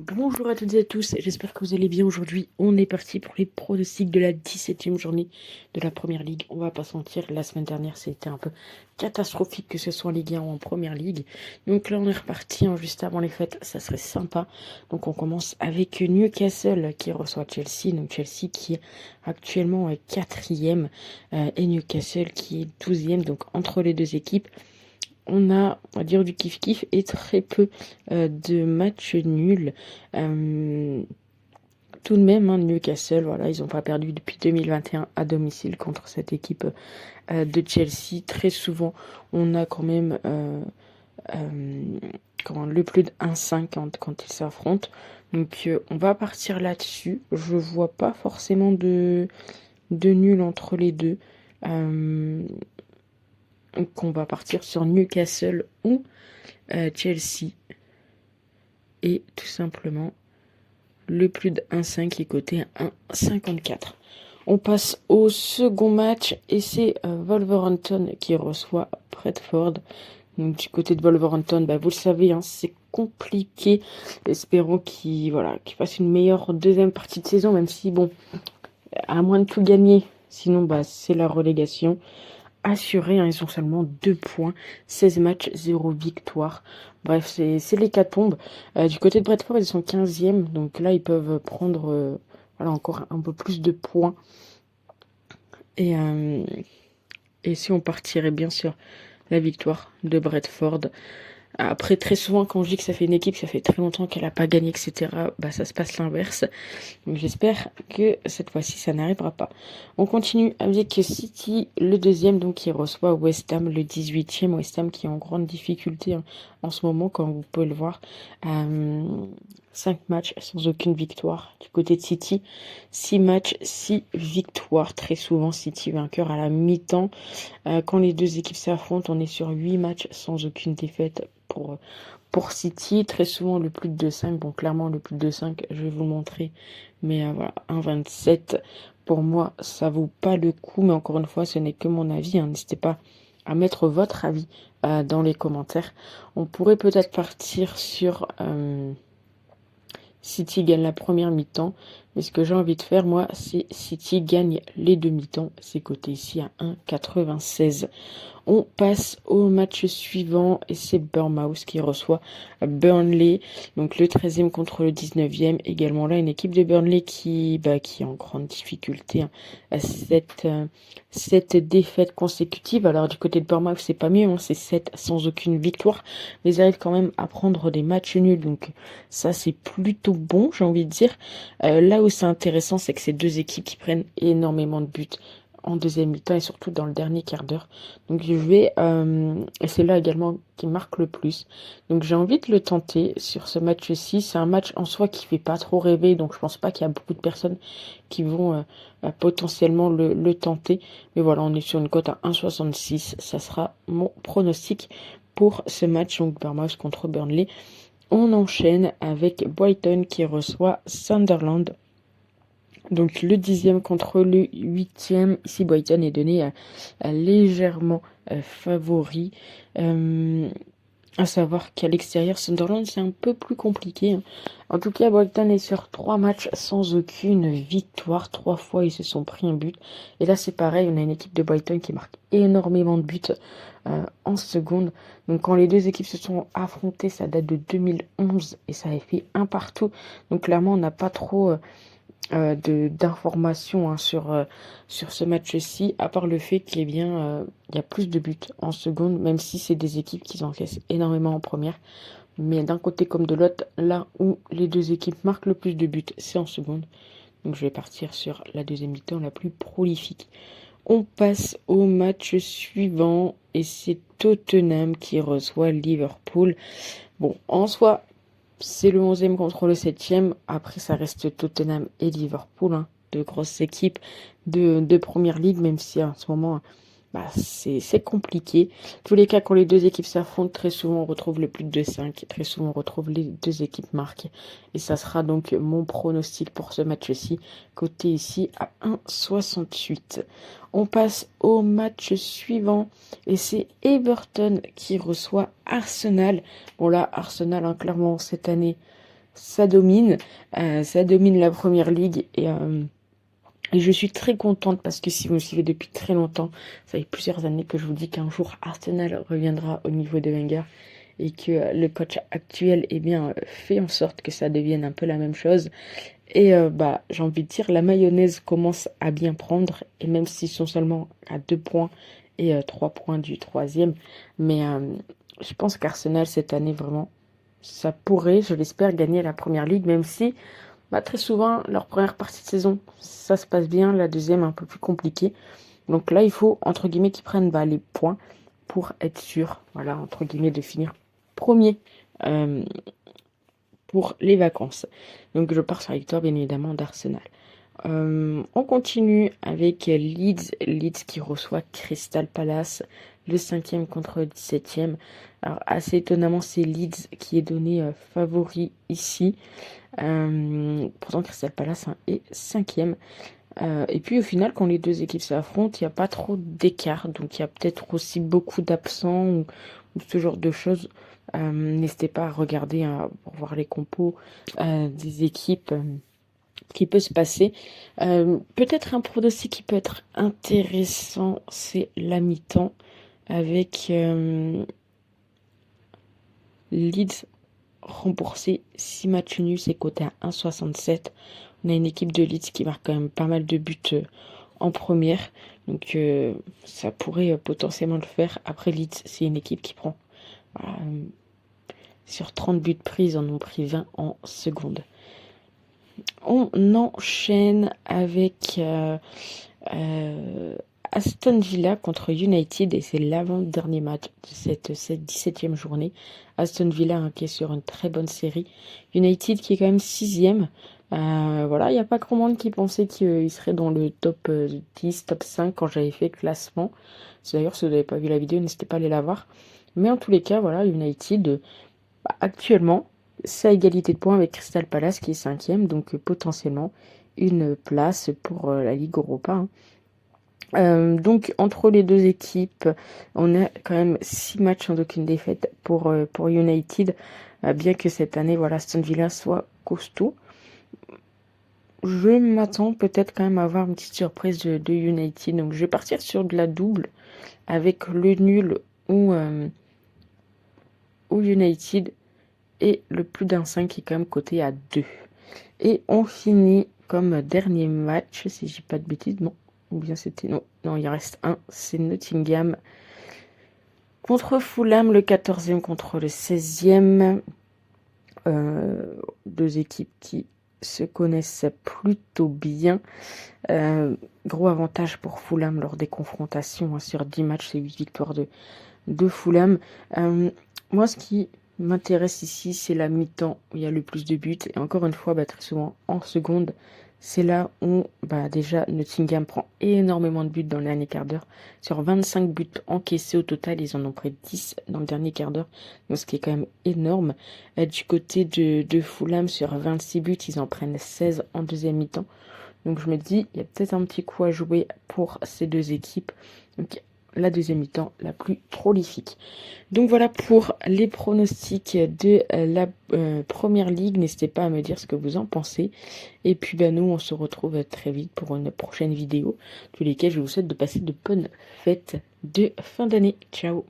Bonjour à toutes et à tous, j'espère que vous allez bien aujourd'hui. On est parti pour les pronostics de la 17e journée de la Première Ligue. On va pas se mentir, la semaine dernière c'était un peu catastrophique que ce soit en Ligue 1 ou en Première Ligue. Donc là on est reparti juste avant les fêtes, ça serait sympa. Donc on commence avec Newcastle qui reçoit Chelsea. Donc Chelsea qui est actuellement 4e et Newcastle qui est 12e. Donc entre les deux équipes, on va dire du kiff-kiff et très peu de matchs nuls. Euh, Tout de même, Newcastle, voilà, ils n'ont pas perdu depuis 2021 à domicile contre cette équipe de Chelsea. Très souvent, on a quand même le plus de 1,5 quand ils s'affrontent. Donc on va partir là-dessus. Je vois pas forcément de nul entre les deux. Donc on va partir sur Newcastle ou Chelsea. Et tout simplement, le plus de 1,5 qui est coté à 1,54. On passe au second match et c'est Wolverhampton qui reçoit Brentford. Donc du côté de Wolverhampton, vous le savez, c'est compliqué. Espérons qu'il fasse une meilleure deuxième partie de saison, même si à moins de tout gagner, sinon c'est la relégation assurée. Ils ont seulement 2 points, 16 matchs, 0 victoire. Bref, c'est l'hécatombe. Du côté de Brentford, ils sont 15e, donc là ils peuvent prendre encore un peu plus de points. Et si on partirait bien sûr la victoire de Brentford. Après, très souvent, quand je dis que ça fait une équipe, ça fait très longtemps qu'elle n'a pas gagné, etc., ça se passe l'inverse. Donc j'espère que cette fois-ci, ça n'arrivera pas. On continue avec City, le deuxième, donc qui reçoit West Ham, le 18e. West Ham qui est en grande difficulté en ce moment, comme vous pouvez le voir. 5 matchs sans aucune victoire du côté de City. 6 matchs, 6 victoires. Très souvent, City vainqueur à la mi-temps. Quand les deux équipes s'affrontent, on est sur 8 matchs sans aucune défaite pour City. Très souvent le plus de 2,5. Bon, clairement le plus de 5, je vais vous le montrer. Mais voilà, 1,27. Pour moi, ça vaut pas le coup. Mais encore une fois, ce n'est que mon avis. N'hésitez pas à mettre votre avis dans les commentaires. On pourrait peut-être partir sur City gagne la première mi-temps. Mais ce que j'ai envie de faire, moi, c'est City gagne les deux mi-temps. C'est coté ici à 1,96. On passe au match suivant et c'est Bournemouth qui reçoit Burnley. Donc le 13e contre le 19e. Également là, une équipe de Burnley qui est en grande difficulté à cette défaite consécutive. Alors du côté de Bournemouth, c'est pas mieux, c'est 7 sans aucune victoire. Mais ils arrivent quand même à prendre des matchs nuls. Donc ça, c'est plutôt bon, j'ai envie de dire. Là où c'est intéressant, c'est que c'est deux équipes qui prennent énormément de buts en deuxième mi-temps et surtout dans le dernier quart d'heure. Donc je vais, et c'est là également qui marque le plus. Donc j'ai envie de le tenter sur ce match-ci. C'est un match en soi qui fait pas trop rêver, donc je pense pas qu'il y a beaucoup de personnes qui vont potentiellement le tenter. Mais voilà, on est sur une cote à 1,66. Ça sera mon pronostic pour ce match, donc Bournemouth contre Burnley. On enchaîne avec Brighton qui reçoit Sunderland. Donc le 10e contre le 8e. Ici, Brighton est donné légèrement favori. À savoir qu'à l'extérieur, Sunderland, c'est un peu plus compliqué. En tout cas, Brighton est sur 3 matchs sans aucune victoire. 3 fois, ils se sont pris un but. Et là, c'est pareil, on a une équipe de Brighton qui marque énormément de buts en seconde. Donc quand les deux équipes se sont affrontées, ça date de 2011 et ça avait fait un partout. Donc clairement, on n'a pas trop d'informations sur ce match-ci, à part le fait qu'il y a plus de buts en seconde, même si c'est des équipes qui encaissent énormément en première. Mais d'un côté comme de l'autre, là où les deux équipes marquent le plus de buts, c'est en seconde. Donc je vais partir sur la deuxième mi-temps la plus prolifique. On passe au match suivant et c'est Tottenham qui reçoit Liverpool. Bon, en soi, c'est le 11e contre le 7e. Après, ça reste Tottenham et Liverpool, deux grosses équipes de Première Ligue, même si en ce moment, c'est compliqué. Tous les cas, quand les deux équipes s'affrontent, très souvent on retrouve le plus de 5. Très souvent on retrouve les deux équipes marquées. Et ça sera donc mon pronostic pour ce match-ci, coté ici à 1,68. On passe au match suivant et c'est Everton qui reçoit Arsenal. Bon là, Arsenal, clairement, cette année, ça domine la première ligue et je suis très contente parce que si vous me suivez depuis très longtemps, ça fait plusieurs années que je vous dis qu'un jour Arsenal reviendra au niveau de Wenger et que le coach actuel fait en sorte que ça devienne un peu la même chose. Et j'ai envie de dire, la mayonnaise commence à bien prendre, et même s'ils sont seulement à 2 points et 3 points du troisième, mais je pense qu'Arsenal cette année vraiment, ça pourrait, je l'espère, gagner la première ligue, même si très souvent leur première partie de saison, ça se passe bien, la deuxième un peu plus compliquée. Donc là, il faut entre guillemets qu'ils prennent les points pour être sûr, voilà, entre guillemets, de finir premier. Pour les vacances. Donc je pars sur la victoire bien évidemment d'Arsenal. On continue avec Leeds qui reçoit Crystal Palace, le 5e contre le 17e. Alors assez étonnamment c'est Leeds qui est donné favori ici. Pourtant Crystal Palace est 5e. Et puis au final quand les deux équipes s'affrontent, il n'y a pas trop d'écart. Donc il y a peut-être aussi beaucoup d'absents ou ce genre de choses. N'hésitez pas à regarder pour voir les compos des équipes qui peut se passer. Peut-être un pronostic qui peut être intéressant, c'est la mi-temps avec Leeds remboursé 6 matchs nuls, c'est coté à 1,67. On a une équipe de Leeds qui marque quand même pas mal de buts en première, donc ça pourrait potentiellement le faire. Après Leeds, c'est une équipe qui prend sur 30 buts pris, ils en ont pris 20 en seconde. On enchaîne avec Aston Villa contre United et c'est l'avant-dernier match de cette 17e journée. Aston Villa qui est sur une très bonne série. United qui est quand même 6e. Voilà, il n'y a pas grand monde qui pensait qu'il serait dans le top 10, top 5 quand j'avais fait le classement. D'ailleurs, si vous n'avez pas vu la vidéo, n'hésitez pas à aller la voir. Mais en tous les cas, voilà, United, actuellement, c'est à égalité de points avec Crystal Palace qui est 5e, donc potentiellement une place pour la Ligue Europa. Donc entre les deux équipes, on a quand même 6 matchs sans aucune défaite pour United, bien que cette année, voilà, Aston Villa soit costaud. Je m'attends peut-être quand même à avoir une petite surprise de United, donc je vais partir sur de la double avec le nul ou United et le plus d'un 5 qui est quand même coté à 2. Et on finit comme dernier match, si je dis pas de bêtises, non. Ou bien c'était... Non, il reste un. C'est Nottingham contre Fulham, le 14e contre le 16e. Deux équipes qui se connaissent plutôt bien. Gros avantage pour Fulham lors des confrontations. Sur 10 matchs, c'est 8 victoires de Fulham. Moi, ce qui m'intéresse ici, c'est la mi-temps où il y a le plus de buts. Et encore une fois, très souvent en seconde, c'est là où déjà Nottingham prend énormément de buts dans le dernier quart d'heure. Sur 25 buts encaissés au total, ils en ont pris 10 dans le dernier quart d'heure, donc ce qui est quand même énorme. Du côté de Fulham, sur 26 buts, ils en prennent 16 en deuxième mi-temps. Donc je me dis, il y a peut-être un petit coup à jouer pour ces deux équipes. Donc la deuxième mi-temps la plus prolifique. Donc voilà pour les pronostics de la première ligue. N'hésitez pas à me dire ce que vous en pensez. Et puis nous on se retrouve très vite pour une prochaine vidéo. Tous lesquels je vous souhaite de passer de bonnes fêtes de fin d'année. Ciao.